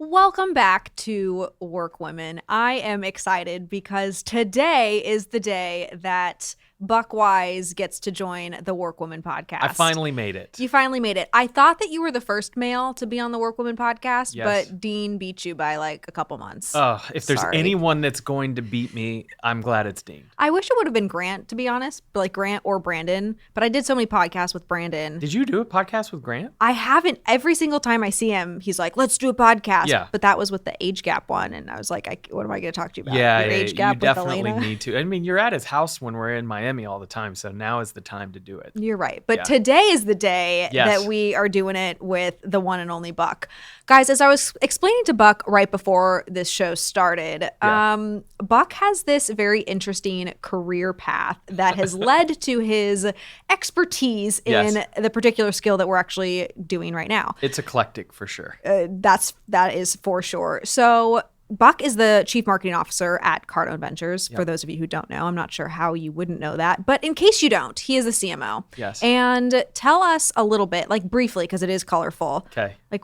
Welcome back to WorkWoman. I am excited because today is the day that Buckwise gets to join the WorkWoman podcast. I finally made it. You finally made it. I thought that you were the first male to be on the WorkWoman podcast, Yes. but Dean beat you by like a couple months. If there's Sorry. anyone that's going to beat me, I'm glad it's Dean. I wish it would have been Grant, to be honest, but like Grant or Brandon, but I did so many podcasts with Brandon. Did you do a podcast with Grant? I haven't. Every single time I see him, he's like, let's do a podcast. Yeah. But that was with the age gap one. And I was like, what am I going to talk to you about? Yeah, Your age gap you with definitely Elena? need to. I mean, you're at his house when we're in Miami all the time, so now is the time to do it. You're right. But Yeah. today is the day Yes. that we are doing it with the one and only Buck. Guys, as I was explaining to Buck right before this show started, Yeah. Buck has this very interesting career path that has led to his expertise in Yes. the particular skill that we're actually doing right now. It's eclectic for sure. That is for sure. So Buck is the chief marketing officer at Cardone Ventures. For those of you who don't know, I'm not sure how you wouldn't know that, but in case you don't, he is the CMO. Yes. And tell us a little bit, like briefly, because it is colorful. Okay. Like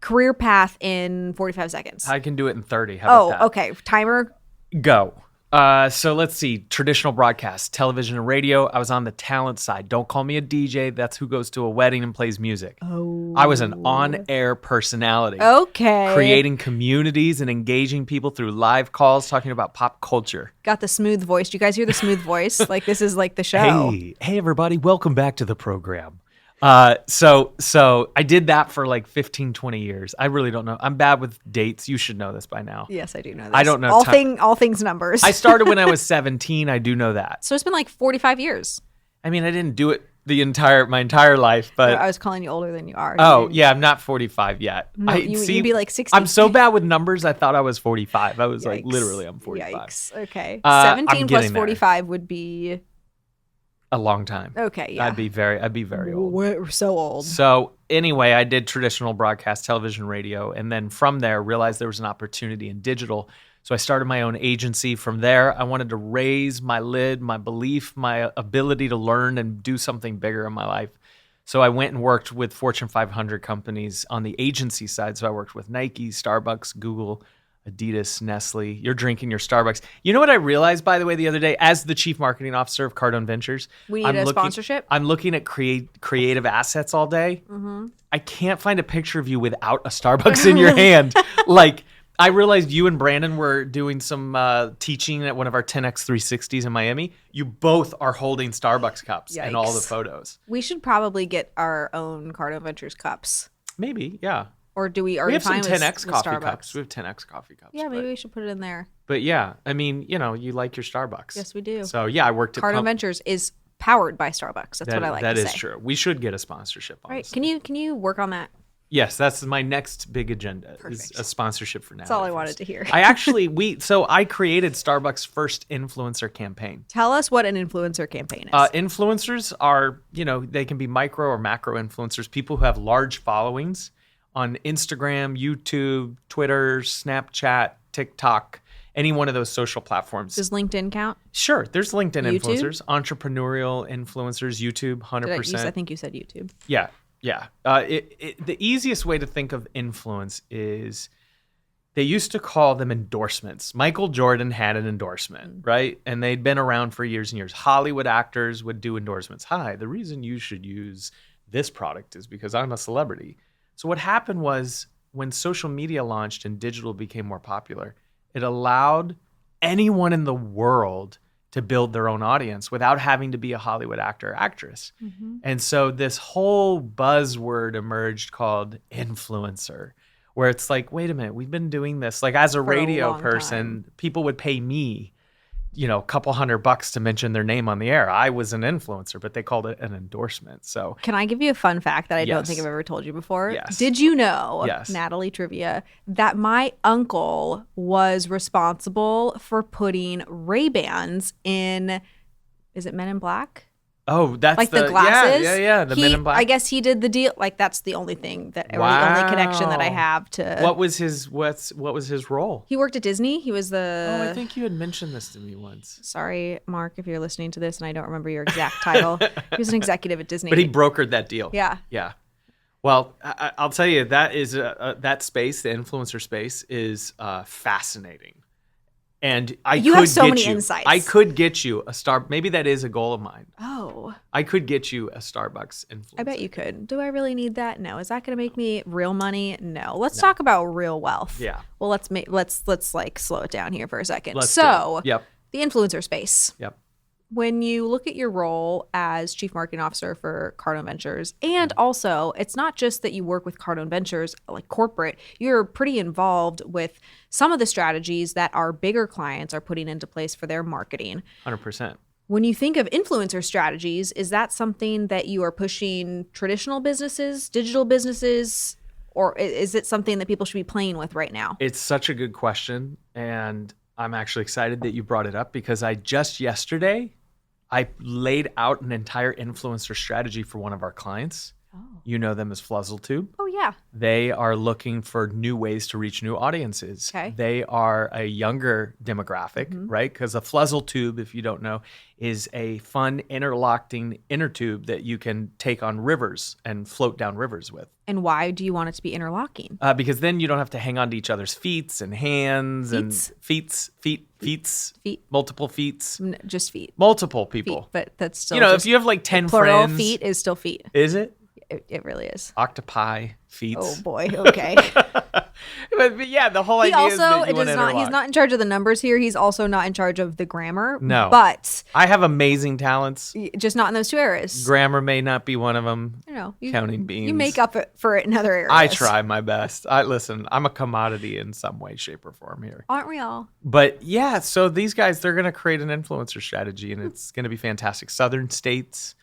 career path in 45 seconds. I can do it in 30. How about that? Okay. Timer. Go. So let's see. Traditional broadcast, television and radio. I was on the talent side. Don't call me a DJ. That's who goes to a wedding and plays music. Oh. I was an on-air personality. Okay. Creating communities and engaging people through live calls, talking about pop culture. Got the smooth voice. Do you guys hear the smooth voice? Like this is like the show. Hey everybody, welcome back to the program. So I did that for like 15, 20 years. I really don't know. I'm bad with dates. You should know this by now. Yes, I do know this. I don't know All things numbers. I started when I was 17. I do know that. So it's been like 45 years. I mean, I didn't do it my entire life, but I was calling you older than you are. oh yeah, I'm not 45 yet. No, you'd be like 60. I'm so bad with numbers. I thought I was 45. I was like, Yikes. literally, I'm 45. Yikes. Okay. I'm 17 plus getting there. 45 would be A long time. okay. Yeah. I'd be very old. We're so old. So anyway, I did traditional broadcast, television, radio, and then from there realized there was an opportunity in digital. So I started my own agency. From there, I wanted to raise my lid, my belief, my ability to learn and do something bigger in my life. So I went and worked with Fortune 500 companies on the agency side. So I worked with Nike, Starbucks, Google, Adidas, Nestle. You're drinking your Starbucks. You know what I realized, by the way, the other day, as the chief marketing officer of Cardone Ventures? We need a sponsorship? I'm looking at creative assets all day. Mm-hmm. I can't find a picture of you without a Starbucks in your hand. Like, I realized you and Brandon were doing some teaching at one of our 10X 360s in Miami. You both are holding Starbucks cups in all the Yikes. photos. We should probably get our own Cardone Ventures cups. Maybe, yeah. Or do we We already have some find 10X with coffee Starbucks? cups. We have 10X coffee cups. Yeah, maybe we should put it in there. But yeah, I mean, you know, you like your Starbucks. Yes, we do. So yeah, I worked at Cardone Ventures is powered by Starbucks. That's what I like to say. That is true. We should get a sponsorship. All right. Honestly. Can you work on that? Yes, that's my next big agenda. Is Perfect. a sponsorship for now. That's all I wanted to hear. I created Starbucks' first influencer campaign. Tell us what an influencer campaign is. Influencers are, you know, they can be micro or macro influencers, people who have large followings on Instagram, YouTube, Twitter, Snapchat, TikTok, any one of those social platforms. Does LinkedIn count? Sure, there's LinkedIn YouTube? influencers, entrepreneurial influencers, YouTube, 100%. I think you said YouTube. Yeah. The easiest way to think of influence is they used to call them endorsements. Michael Jordan had an endorsement, right? And they'd been around for years and years. Hollywood actors would do endorsements. Hi, the reason you should use this product is because I'm a celebrity. So what happened was when social media launched and digital became more popular, it allowed anyone in the world to build their own audience without having to be a Hollywood actor or actress. Mm-hmm. And so this whole buzzword emerged called influencer, where it's like, wait a minute, we've been doing this. Like as a radio long person, people would pay me, you know, a couple $100 to mention their name on the air. I was an influencer, but they called it an endorsement. So Can I give you a fun fact that I don't Yes. think I've ever told you before? Yes. Did you know, Yes. Natalie trivia, that my uncle was responsible for putting Ray-Bans in, is it Men in Black? Oh, that's Like the glasses? Yeah. The Men in Black. I guess he did the deal. Like that's the only thing that, or the only connection that I Wow. have to. What was his role? He worked at Disney. He was Oh, the. I think you had mentioned this to me once. Sorry, Mark, if you're listening to this and I don't remember your exact title. He was an executive at Disney. But he brokered that deal. Yeah. Yeah. Well, I'll tell you, that is that space, the influencer space, is fascinating. And You have so many insights. I could get you a star. Maybe that is a goal of mine. Oh. I could get you a Starbucks influencer. I bet you could. Do I really need that? No. Is that going to make me real money? No. Let's talk about real wealth. Yeah. Well, let's like slow it down here for a second. Let's so, Yep. the influencer space. Yep. When you look at your role as Chief Marketing Officer for Cardone Ventures, and also it's not just that you work with Cardone Ventures, like corporate, you're pretty involved with some of the strategies that our bigger clients are putting into place for their marketing. 100%. When you think of influencer strategies, is that something that you are pushing traditional businesses, digital businesses, or is it something that people should be playing with right now? It's such a good question. And I'm actually excited that you brought it up because yesterday, I laid out an entire influencer strategy for one of our clients. Oh. You know them as FuzzleTube. Oh, yeah. They are looking for new ways to reach new audiences. Okay. They are a younger demographic, right? Because a FuzzleTube, if you don't know, is a fun interlocking inner tube that you can take on rivers and float down rivers with. And why do you want it to be interlocking? Because then you don't have to hang on to each other's feet and hands and feet, multiple feet. Just feet. Multiple people. Feet, but that's still, if you have like 10 plural friends. feet is still feet. Is it? It really is. Octopi, feet. Oh boy. Okay. but yeah, the whole idea is that you want to interlock. He's not in charge of the numbers here. He's also not in charge of the grammar. No. But I have amazing talents. Just not in those two areas. Grammar may not be one of them. Counting beans. You make up for it in other areas. I try my best. Listen, I'm a commodity in some way, shape, or form here. Aren't we all? But yeah, so these guys, they're going to create an influencer strategy, and it's going to be fantastic. Southern states.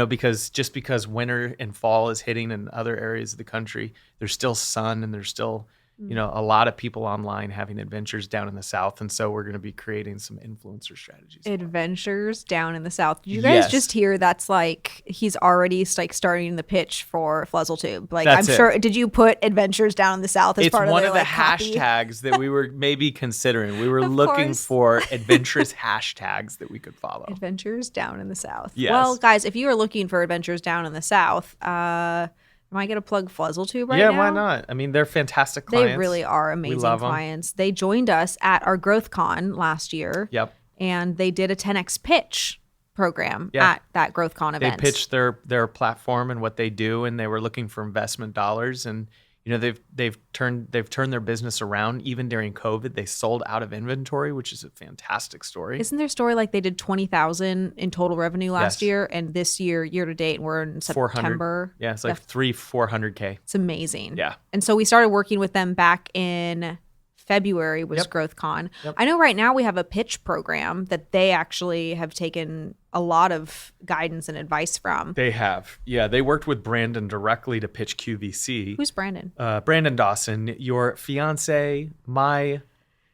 Because winter and fall is hitting in other areas of the country, there's still sun and there's still, a lot of people online having adventures down in the South. And so we're going to be creating some influencer strategies. Adventures down in the South. Did you guys just hear that's like he's already like starting the pitch for FuzzleTube? Like I'm sure. Did you put adventures down in the South as part of one their, of the like, copy? hashtags that we were maybe considering. We were looking for adventurous hashtags that we could follow. Adventures down in the South. Yes. Well, guys, if you are looking for adventures down in the South, am I going to plug FuzzleTube right now? Yeah, why not? I mean, they're fantastic clients. They really are amazing clients. They joined us at our GrowthCon last year. Yep. And they did a 10X pitch program at that GrowthCon event. They pitched their platform and what they do, and they were looking for investment dollars. And they've turned their business around. Even during COVID, they sold out of inventory, which is a fantastic story. Isn't their story like they did $20,000 in total revenue last year, and this year to date we're in September? Yeah, it's like $400K. It's amazing. Yeah. And so we started working with them back in February was GrowthCon. Yep. I know right now we have a pitch program that they actually have taken a lot of guidance and advice from. They have. Yeah, they worked with Brandon directly to pitch QVC. Who's Brandon? Brandon Dawson, your fiance, my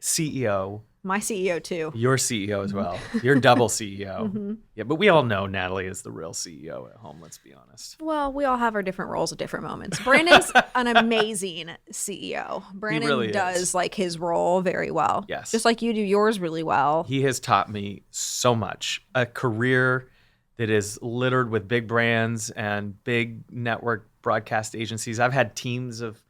CEO. My CEO too. Your CEO as well. Your double CEO. Mm-hmm. Yeah, but we all know Natalie is the real CEO at home, let's be honest. Well, we all have our different roles at different moments. Brandon's an amazing CEO. Brandon really does like his role very well. Yes. Just like you do yours really well. He has taught me so much. A career that is littered with big brands and big network broadcast agencies. I've had teams of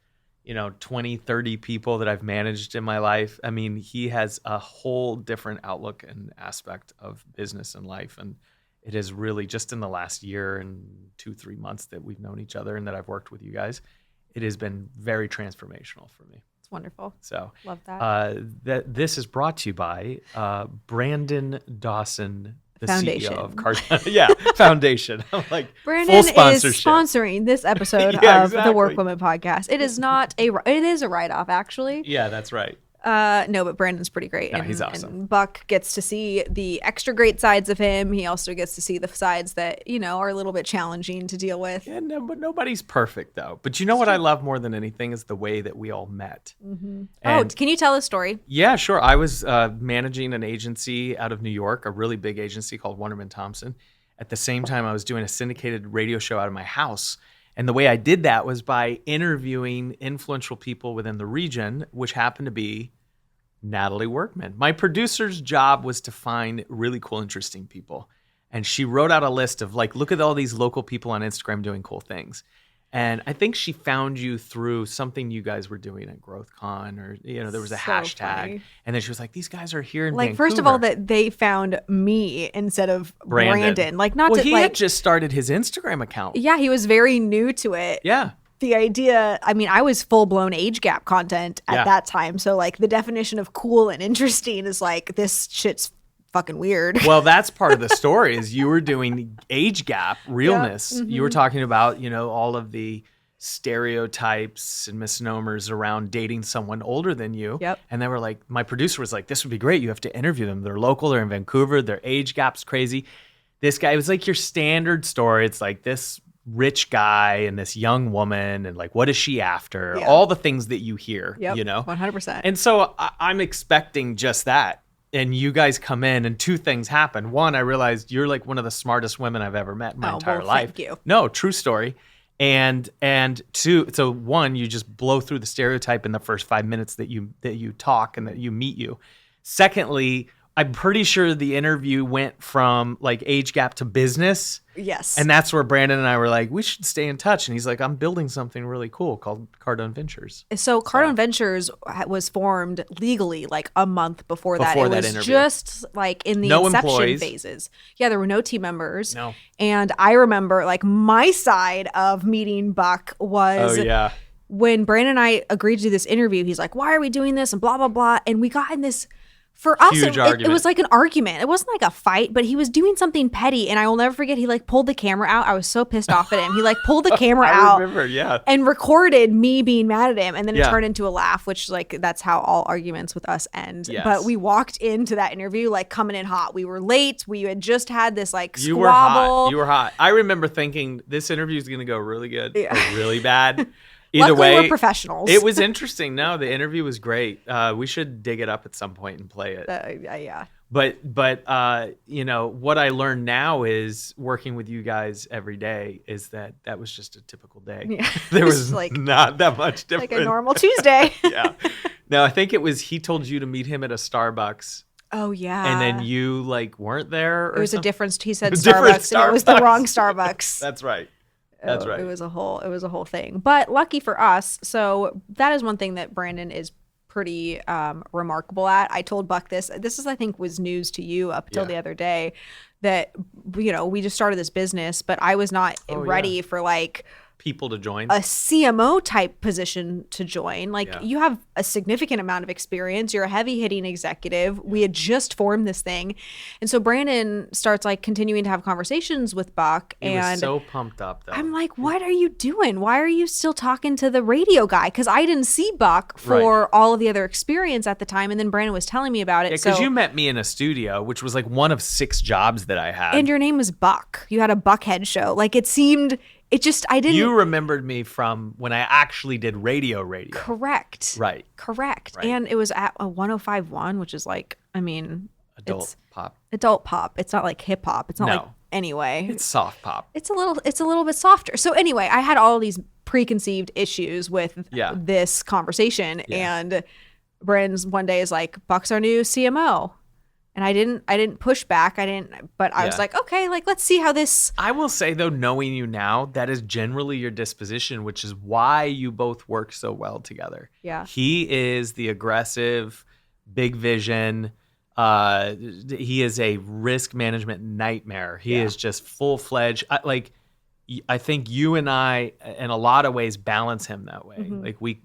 20, 30 people that I've managed in my life. I mean, he has a whole different outlook and aspect of business and life. And it is really just in the last year and 2-3 months that we've known each other and that I've worked with you guys, it has been very transformational for me. It's wonderful. So love that. This is brought to you by Brandon Dawson, the Foundation. CEO of Cardone. Yeah, Foundation. I'm like, Brandon full sponsorship. is sponsoring this episode of the WorkWoman podcast. It is it is a write-off, actually. Yeah, that's right. No, but Brandon's pretty great. Yeah, he's awesome. And Buck gets to see the extra great sides of him. He also gets to see the sides that, are a little bit challenging to deal with. Yeah, no, but nobody's perfect, though. But what I love more than anything is the way that we all met. Mm-hmm. Can you tell a story? Yeah, sure. I was managing an agency out of New York, a really big agency called Wunderman Thompson. At the same time, I was doing a syndicated radio show out of my house. And the way I did that was by interviewing influential people within the region, which happened to be Natalie Workman. My producer's job was to find really cool, interesting people. And she wrote out a list of look at all these local people on Instagram doing cool things. And I think she found you through something you guys were doing at GrowthCon, or there was a So hashtag, funny. and then she was like, "These guys are here in Like, Vancouver." first of all, that they found me instead of Brandon. Like, not well, to he like, had just started his Instagram account. yeah, he was very new to it. Yeah. The idea, I mean, I was full blown age gap content at that time. So, like, the definition of cool and interesting is like, this shit's fucking weird. Well, that's part of the story is you were doing age gap realness. Yep. Mm-hmm. You were talking about, all of the stereotypes and misnomers around dating someone older than you. Yep. And they were like, my producer was like, this would be great. You have to interview them. They're local. They're in Vancouver. Their age gap's crazy. This guy, it was like your standard story. It's like this rich guy and this young woman and like, what is she after? Yeah. All the things that you hear, Yep, 100%. And so I'm expecting just that. And you guys come in and two things happen. One, I realized you're like one of the smartest women I've ever met in my entire life. Thank you. No, true story. And two, so one, you just blow through the stereotype in the first 5 minutes that you talk and that you meet you. Secondly, I'm pretty sure the interview went from like age gap to business. Yes. And that's where Brandon and I were like, we should stay in touch. And he's like, I'm building something really cool called Cardone Ventures. So Cardone Ventures was formed legally like a month before that. It was interview. Just like in the inception employees. Phases. Yeah, there were no team members. No. And I remember like my side of meeting Buck was when Brandon and I agreed to do this interview. He's like, why are we doing this? And blah, blah, blah. And we got in this... For us, it was like an argument. It wasn't like a fight, but he was doing something petty. And I will never forget, he like pulled the camera out. I was so pissed off at him. He like pulled the camera out and recorded me being mad at him. And then it turned into a laugh, which like that's how all arguments with us end. Yes. But we walked into that interview like coming in hot. We were late. We had just had this like squabble. You were hot. I remember thinking this interview is going to go really good or really bad. Either way, we're professionals. It was interesting. No, the interview was great. We should dig it up at some point and play it. Yeah. But what I learned now is working with you guys every day is that was just a typical day. Yeah. There was like, not that much different. Like a normal Tuesday. Yeah. No, I think it was he told you to meet him at a Starbucks. Oh yeah. And then you like weren't there. It was a difference. He said Starbucks, and it was the wrong Starbucks. That's right. That's right. It was a whole thing. But lucky for us, so that is one thing that Brandon is pretty remarkable at. I told Buck this. This is, I think, was news to you up till the other day that we just started this business, but I was not ready for like people to join a CMO type position to join. Like you have a significant amount of experience. You're a heavy hitting executive. We had just formed this thing. And so Brandon starts like continuing to have conversations with Buck. He was so pumped up though. I'm like, what are you doing? Why are you still talking to the radio guy? Cause I didn't see Buck for all of the other experience at the time. And then Brandon was telling me about it. Yeah, cause you met me in a studio, which was like one of 6 jobs that I had. And your name was Buck. You had a Buckhead show. Like it seemed... I didn't... You remembered me from when I actually did radio. Correct. Right. And it was at a 105.1, which is like, I mean... Adult pop. It's not like hip hop. It's not like... Anyway. It's soft pop. It's a little bit softer. So anyway, I had all these preconceived issues with this conversation. Yeah. And Brandon's one day is like, Buck's our new CMO. And I didn't push back. But I was like, okay, like, let's see how this... I will say though, knowing you now, that is generally your disposition, which is why you both work so well together. Yeah. He is the aggressive, big vision. He is a risk management nightmare. He is just full-fledged. I think you and I, in a lot of ways, balance him that way. Mm-hmm. Like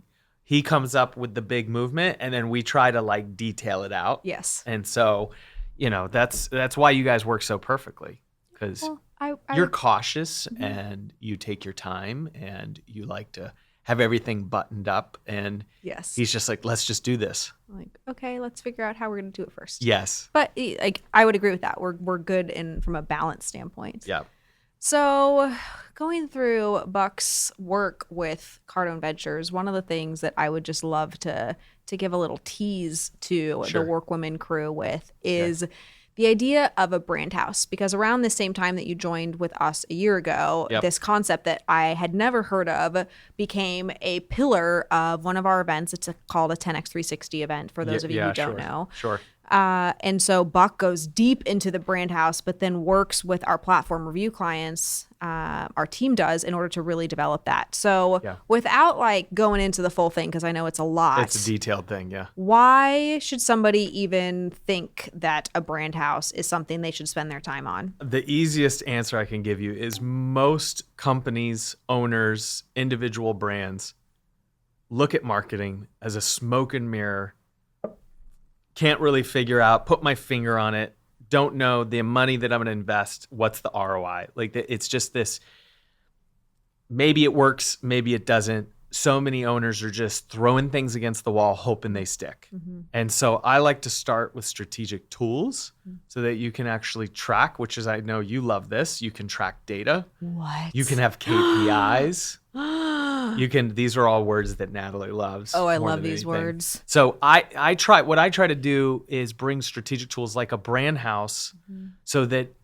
he comes up with the big movement and then we try to like detail it out. Yes. And so, that's why you guys work so perfectly, because you're cautious and you take your time and you like to have everything buttoned up. And he's just like, let's just do this. Like, okay, let's figure out how we're going to do it first. Yes. But like, I would agree with that. We're good from a balance standpoint. Yeah. So going through Buck's work with Cardone Ventures, one of the things that I would just love to give a little tease to the WorkWoman crew with is the idea of a brand house. Because around the same time that you joined with us a year ago, this concept that I had never heard of became a pillar of one of our events. It's called a 10x360 event for those of you who don't know. Sure. And so Buck goes deep into the brand house, but then works with our platform review clients our team does in order to really develop that. So without like going into the full thing, because I know it's a lot. It's a detailed thing, yeah. Why should somebody even think that a brand house is something they should spend their time on? The easiest answer I can give you is most companies, owners, individual brands look at marketing as a smoke and mirror. Can't really figure out, put my finger on it. Don't know the money that I'm going to invest. What's the ROI? Like it's just this, maybe it works, maybe it doesn't. So many owners are just throwing things against the wall, hoping they stick. And so I like to start with strategic tools so that you can actually track, which is, I know you love this. You can track data. What? You can have KPIs. These are all words that Natalie loves. Oh, I love these words. So what I try to do is bring strategic tools like a brand house so that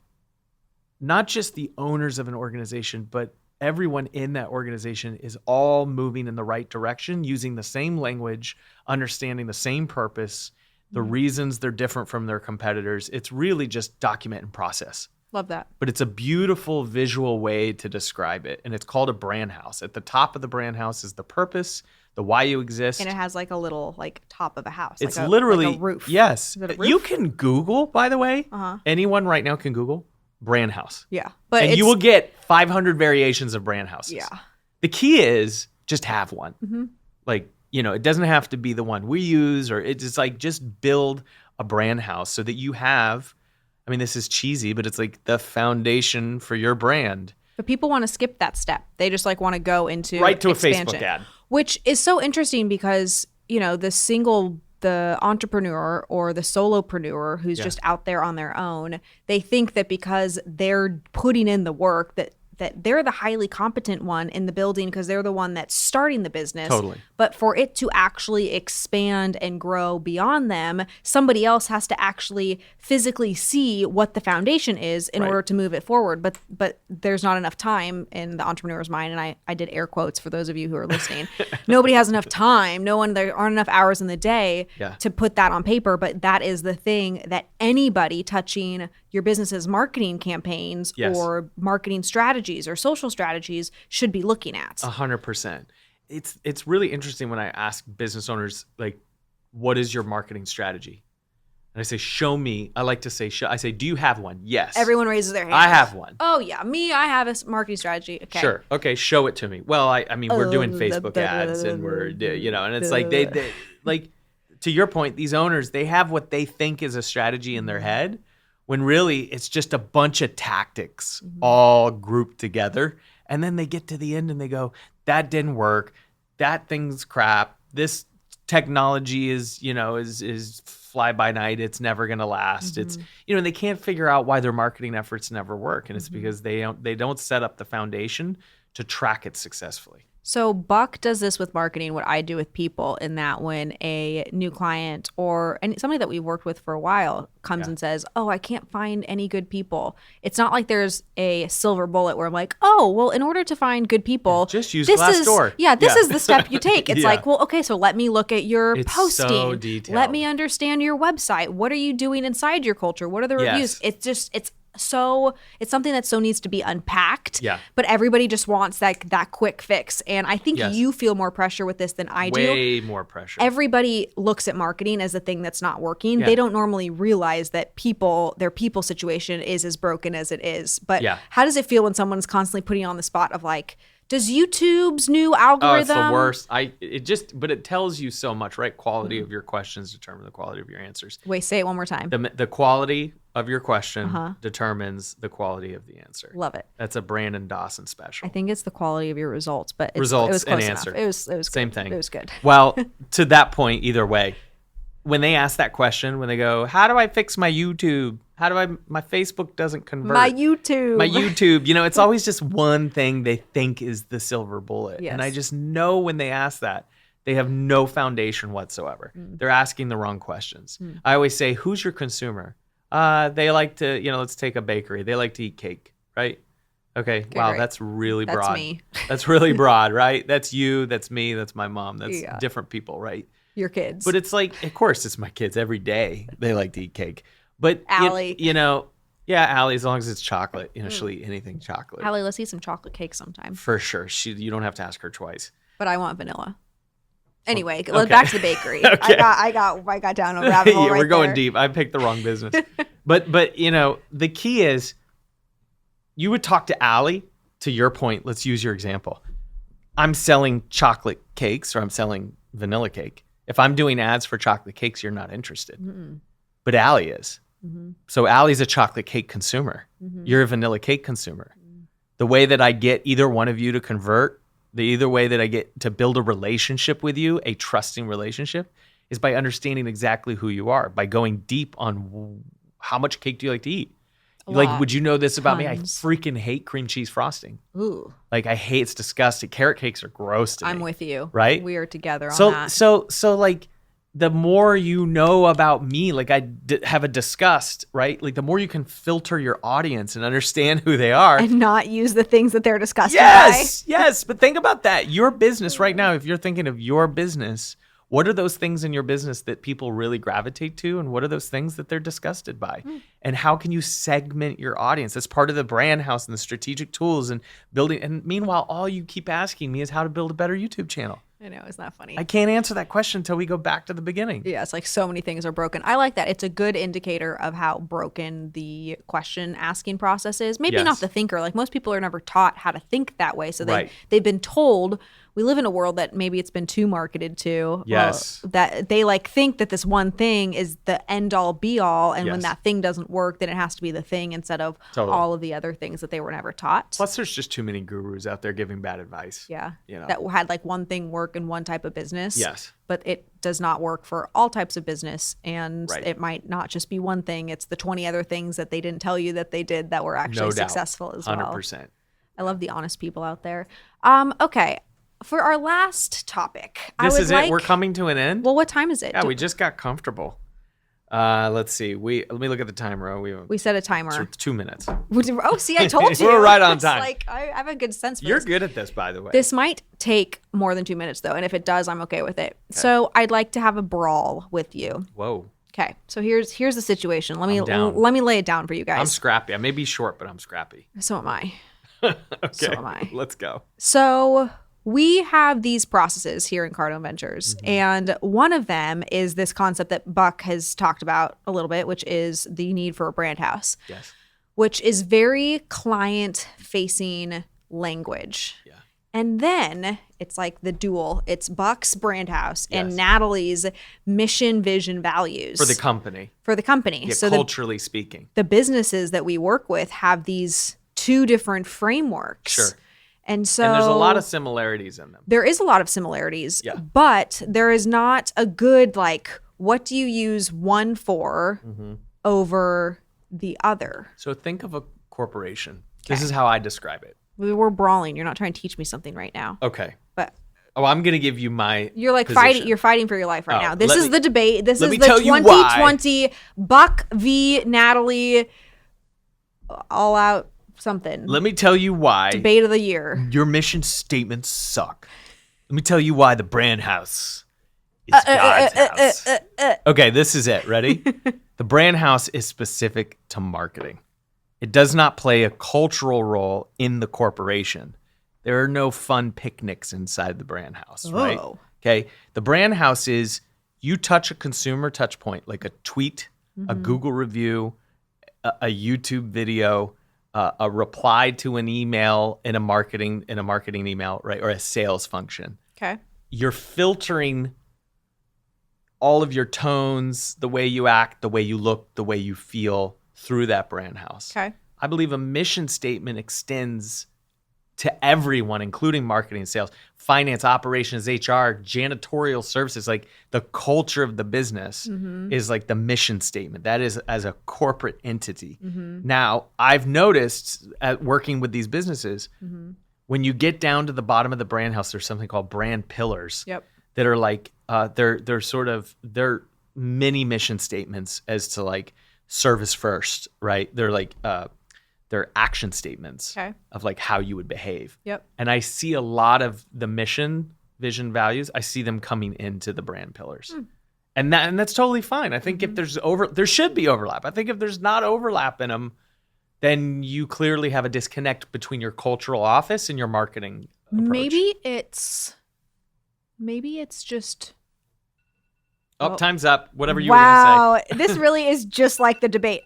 not just the owners of an organization, but everyone in that organization is all moving in the right direction, using the same language, understanding the same purpose, the reasons they're different from their competitors. It's really just document and process. Love that. But it's a beautiful visual way to describe it. And it's called a brand house. At the top of the brand house is the purpose, the why you exist. And it has like a little like top of a house. It's literally like a roof. Yes. Is it a roof? You can Google, by the way. Anyone right now can Google brand house. Yeah. But and you will get 500 variations of brand houses. Yeah. The key is just have one. Like, it doesn't have to be the one we use, or it's like just build a brand house so that you have, I mean, this is cheesy, but it's like the foundation for your brand. But people want to skip that step. They just like want to go into right to expansion, a Facebook ad. Which is so interesting because, the entrepreneur or the solopreneur who's just out there on their own, they think that because they're putting in the work that they're the highly competent one in the building because they're the one that's starting the business. Totally. But for it to actually expand and grow beyond them, somebody else has to actually physically see what the foundation is in order to move it forward. But there's not enough time in the entrepreneur's mind. And I did air quotes for those of you who are listening. Nobody has enough time. There aren't enough hours in the day to put that on paper. But that is the thing that anybody touching your business's marketing campaigns or marketing strategies or social strategies should be looking at. 100%. It's really interesting when I ask business owners, like, what is your marketing strategy? And I say, show me. I like to say, I say, do you have one? Yes. Everyone raises their hand. I have one. Oh, yeah. I have a marketing strategy. Okay. Sure. Okay. Show it to me. Well, I mean, we're doing Facebook ads and we're, and it's like they like, to your point, these owners, they have what they think is a strategy in their head, when really it's just a bunch of tactics all grouped together. And then they get to the end and they go, that didn't work. That thing's crap. This technology is fly by night. It's never going to last. It's, they can't figure out why their marketing efforts never work. And it's because they don't set up the foundation to track it successfully. So Buck does this with marketing, what I do with people, in that when a new client or somebody that we've worked with for a while comes and says, oh, I can't find any good people. It's not like there's a silver bullet where I'm like, oh, well, in order to find good people, just use Glassdoor. This is the step you take. It's like, well, okay, so let me look at your it's posting. So detailed. Let me understand your website. What are you doing inside your culture? What are the reviews? It's something that so needs to be unpacked. Yeah. But everybody just wants that quick fix. And I think you feel more pressure with this than I do. Way more pressure. Everybody looks at marketing as the thing that's not working. They don't normally realize that their people situation is as broken as it is. But how does it feel when someone's constantly putting you on the spot of like, does YouTube's new algorithm? Oh, it's the worst. But it tells you so much, right? Quality of your questions determine the quality of your answers. Wait, say it one more time. The quality of your question determines the quality of the answer. Love it. That's a Brandon Dawson special. I think it's the quality of your results, but it was close and answer. Enough. It was same good. thing. It was good. Well, to that point, either way, when they ask that question, when they go, "How do I fix my YouTube? My Facebook doesn't convert? My YouTube. It's always just one thing they think is the silver bullet, yes. And I just know when they ask that, they have no foundation whatsoever. They're asking the wrong questions. I always say, "Who's your consumer?" They like to, let's take a bakery. They like to eat cake, right? Okay. Wow. Great. That's really broad. That's me. That's really broad, right? That's you. That's me. That's my mom. That's different people, right? Your kids. But it's like, of course, it's my kids every day. They like to eat cake. But, Allie. Yeah, Allie, as long as it's chocolate, she'll eat anything chocolate. Allie, let's eat some chocolate cake sometime. For sure. You don't have to ask her twice. But I want vanilla. Anyway, Okay. Back to the bakery. Okay. I got down a rabbit hole. Yeah, right we're going there. deep. I picked the wrong business. but the key is you would talk to Allie, to your point, let's use your example. I'm selling chocolate cakes or I'm selling vanilla cake. If I'm doing ads for chocolate cakes, you're not interested. Mm-mm. But Allie is. Mm-hmm. So Allie's a chocolate cake consumer. Mm-hmm. You're a vanilla cake consumer. The way that I get either one of you to convert, the either way that I get to build a relationship with you, a trusting relationship, is by understanding exactly who you are, by going deep on how much cake do you like to eat. Like, would you know this about me? I freaking hate cream cheese frosting. Ooh. Like, it's disgusting. Carrot cakes are gross to me. I'm with you. Right? We are together on that. So like, the more you know about me, like have a disgust, right? Like the more you can filter your audience and understand who they are. And not use the things that they're disgusted Yes, yes. But think about that. Your business right now, if you're thinking of your business, what are those things in your business that people really gravitate to? And what are those things that they're disgusted by? And how can you segment your audience? That's part of the brand house and the strategic tools and building. And meanwhile, all you keep asking me is how to build a better YouTube channel. I know, it's not funny. I can't answer that question until we go back to the beginning. Yeah, it's like so many things are broken. I like that. It's a good indicator of how broken the question asking process is. Maybe not the thinker. Like most people are never taught how to think that way. So they've been told. We live in a world that maybe it's been too marketed to. Yes. That they like think that this one thing is the end all be all. And when that thing doesn't work, then it has to be the thing instead of all of the other things that they were never taught. Plus, there's just too many gurus out there giving bad advice. Yeah. That had like one thing work in one type of business. Yes. But it does not work for all types of business. And it might not just be one thing. It's the 20 other things that they didn't tell you that they did that were actually successful as well. 100%. I love the honest people out there. Okay. For our last topic, this is it. We're coming to an end. Well, what time is it? Yeah, we just got comfortable. Let's see. Let me look at the timer. We set a timer. 2 minutes. Oh, see, I told you. We're right on time. Like I have a good sense for You're this. good at this, by the way. This might take more than 2 minutes, though, and if it does, I'm okay with it. Okay. So I'd like to have a brawl with you. Whoa. Okay, so here's the situation. Let me lay it down for you guys. I'm scrappy. I may be short, but I'm scrappy. So am I. Okay. So am I. Let's go. So we have these processes here in Cardone Ventures, and one of them is this concept that Buck has talked about a little bit, which is the need for a brand house. Yes. Which is very client-facing language. Yeah. And then it's like the dual. It's Buck's brand house and Natalie's mission, vision, values. For the company. Yeah, so culturally speaking. The businesses that we work with have these two different frameworks. Sure. And there's a lot of similarities in them. There is a lot of similarities, but there is not a good, like, what do you use one for over the other? So think of a corporation. Okay. This is how I describe it. We're brawling. You're not trying to teach me something right now. Okay. But I'm going to give you my You're like position. fighting. You're fighting for your life right now. This is the debate. This is the 2020 Buck v. Natalie all out something. Let me tell you why. Debate of the year. Your mission statements suck. Let me tell you why the brand house is God's house. Okay, this is it. Ready? The brand house is specific to marketing. It does not play a cultural role in the corporation. There are no fun picnics inside the brand house, right? Okay. The brand house is you touch a consumer touch point, like a tweet, a Google review, a YouTube video, a reply to an email in a marketing email, right? Or a sales function. Okay. You're filtering all of your tones, the way you act, the way you look, the way you feel through that brand house. Okay. I believe a mission statement extends to everyone, including marketing and sales, finance, operations, HR, janitorial services. Like the culture of the business is like the mission statement. That is as a corporate entity. Now, I've noticed at working with these businesses, when you get down to the bottom of the brand house, there's something called brand pillars that are like, they're mini mission statements as to like service first, right? They're like, they're action statements of like how you would behave. And I see a lot of the mission, vision, values, I see them coming into the brand pillars. And that's totally fine. I think if there should be overlap. I think if there's not overlap in them, then you clearly have a disconnect between your cultural office and your marketing approach. Maybe it's just... Time's up. Whatever you were going to say. Wow, this really is just like the debate.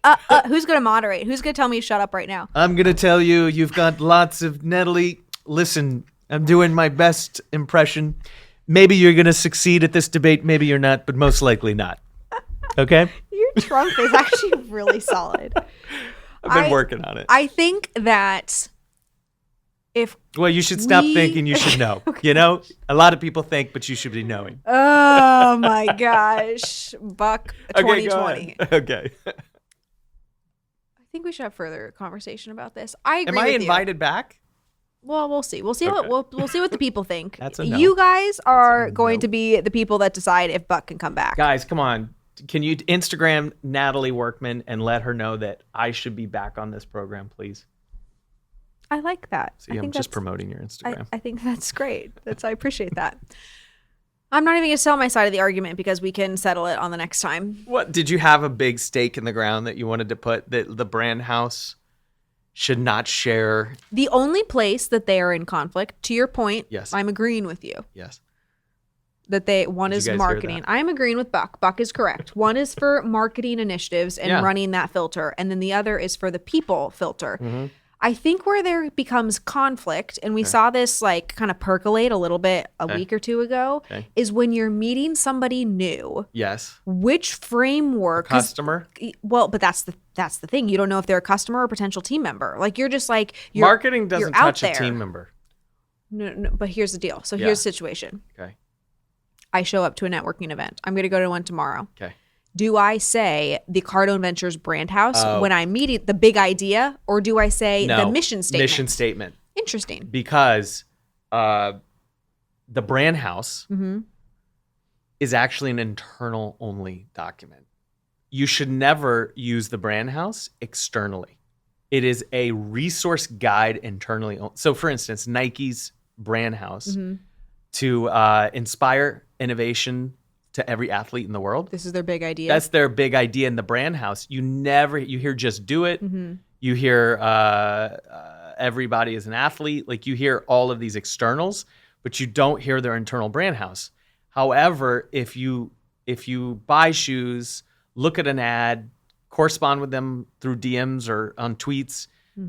Who's going to moderate? Who's going to tell me to shut up right now? I'm going to tell you, you've got lots of... Natalie, listen, I'm doing my best impression. Maybe you're going to succeed at this debate. Maybe you're not, but most likely not. Okay? Your Trump is actually really solid. I've been working on it. I think that Well, you should stop thinking, you should know. Okay. You know? A lot of people think, but you should be knowing. Oh, my gosh. Buck 2020. Okay. I think we should have further conversation about this. I agree Am I with invited back? Well, we'll see. We'll see Okay. we'll see what the people think. That's a no. You guys are going to be the people that decide if Buck can come back. Guys, come on. Can you Instagram Natalie Workman and let her know that I should be back on this program, please? I like that. See, I'm just promoting your Instagram. I think that's great. I appreciate that. I'm not even going to sell my side of the argument because we can settle it on the next time. What, did you have a big stake in the ground that you wanted to put that the brand house should not share? The only place that they are in conflict, to your point, yes, I'm agreeing with you. Yes. That one is marketing. I'm agreeing with Buck. Buck is correct. One is for marketing initiatives and running that filter, and then the other is for the people filter. Mm-hmm. I think where there becomes conflict, and we saw this like kind of percolate a little bit a week or two ago, is when you're meeting somebody new. Yes. Which framework? Customer. Well, but that's the thing. You don't know if they're a customer or a potential team member. Like you're just like marketing doesn't touch a team member. No, but here's the deal. So here's the situation. Okay. I show up to a networking event. I'm going to go to one tomorrow. Okay. Do I say the Cardone Ventures brand house when I meet the big idea, or do I say the mission statement? Mission statement. Interesting. Because the brand house is actually an internal only document. You should never use the brand house externally. It is a resource guide internally. So for instance, Nike's brand house to inspire innovation to every athlete in the world. This is their big idea. That's their big idea in the brand house. You hear just do it. You hear everybody is an athlete. Like you hear all of these externals, but you don't hear their internal brand house. However, if you buy shoes, look at an ad, correspond with them through DMs or on tweets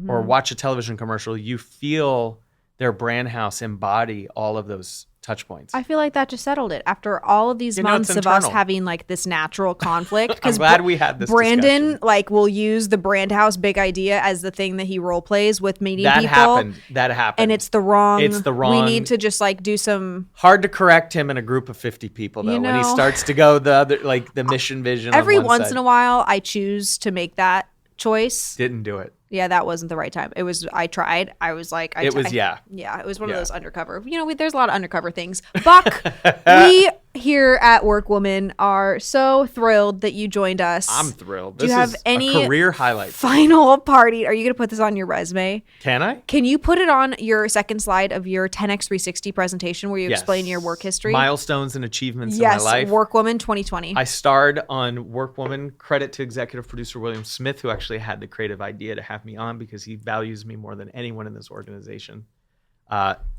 or watch a television commercial, you feel their brand house embody all of those touch points. I feel like that just settled it after all of these months of us having like this natural conflict. I'm glad we had this Brandon discussion. Will use the brand house big idea as the thing that he role plays with meeting people. That happened. And it's the wrong. We need to just like do some. Hard to correct him in a group of 50 people though. When he starts to go the other, like the mission vision. Every on one once side. in a while, I choose to make that choice. Didn't do it. Yeah, that wasn't the right time. I tried. I was like, it was Yeah, it was one of those undercover. There's a lot of undercover things. Buck, we here at WorkWoman are so thrilled that you joined us. I'm thrilled. Do you have any career highlight? Final party? Are you going to put this on your resume? Can I? Can you put it on your second slide of your 10x360 presentation where you explain your work history? Milestones and achievements in my life. WorkWoman 2020. I starred on WorkWoman. Credit to executive producer William Smith, who actually had the creative idea to have me on because he values me more than anyone in this organization.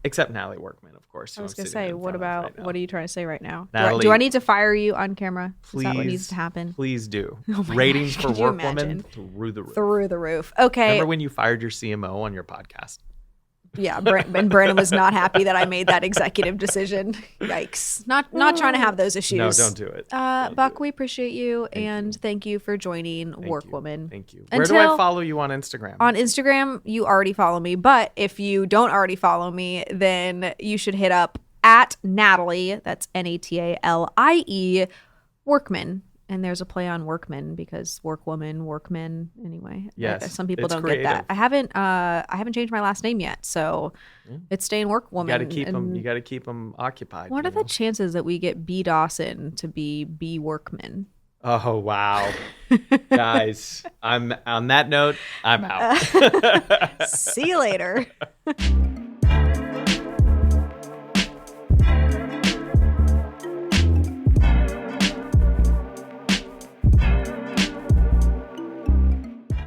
Except Natalie Workman, of course. I was going to say, what are you trying to say right now? Natalie, do I need to fire you on camera? Please, is that what needs to happen? Please do. Oh Ratings gosh, for WorkWoman through the roof. Through the roof. Okay. Remember when you fired your CMO on your podcast? Yeah, and Brandon was not happy that I made that executive decision. Yikes. Not trying to have those issues. No, don't do it. Buck, we appreciate you, and thank you for joining WorkWoman. Thank you. Where do I follow you on Instagram? On Instagram, you already follow me, but if you don't already follow me, then you should hit up at Natalie, that's Natalie, Workman. And there's a play on workman because workmen. Anyway, yes, some people don't creative. get that. I haven't changed my last name yet, so it's staying workwoman. You got to keep them occupied. What are the chances that we get B Dawson to be B Workman? Oh wow, guys! I'm on that note. I'm out. See you later.